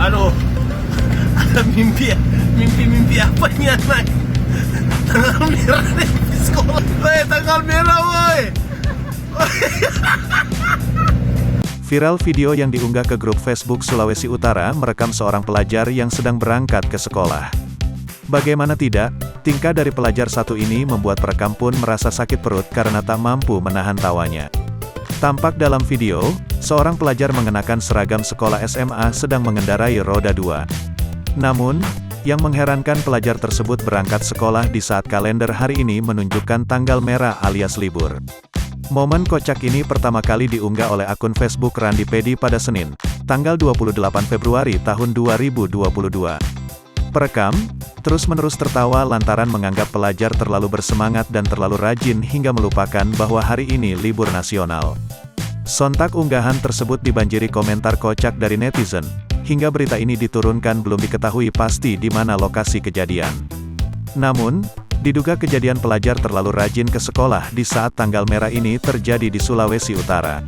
Aduh, ada mimpi apa ini anak? Tanggal merah nih di sekolah. Woi, tanggal merah woi. Viral video yang diunggah ke grup Facebook Sulawesi Utara merekam seorang pelajar yang sedang berangkat ke sekolah. Bagaimana tidak, tingkah dari pelajar satu ini membuat perekam pun merasa sakit perut karena tak mampu menahan tawanya. Tampak dalam video, seorang pelajar mengenakan seragam sekolah SMA sedang mengendarai roda 2. Namun, yang mengherankan pelajar tersebut berangkat sekolah di saat kalender hari ini menunjukkan tanggal merah alias libur. Momen kocak ini pertama kali diunggah oleh akun Facebook Randi Pedi pada Senin, tanggal 28 Februari tahun 2022. Perekam, terus-menerus tertawa lantaran menganggap pelajar terlalu bersemangat dan terlalu rajin hingga melupakan bahwa hari ini libur nasional. Sontak unggahan tersebut dibanjiri komentar kocak dari netizen, hingga berita ini diturunkan belum diketahui pasti di mana lokasi kejadian. Namun, diduga kejadian pelajar terlalu rajin ke sekolah di saat tanggal merah ini terjadi di Sulawesi Utara.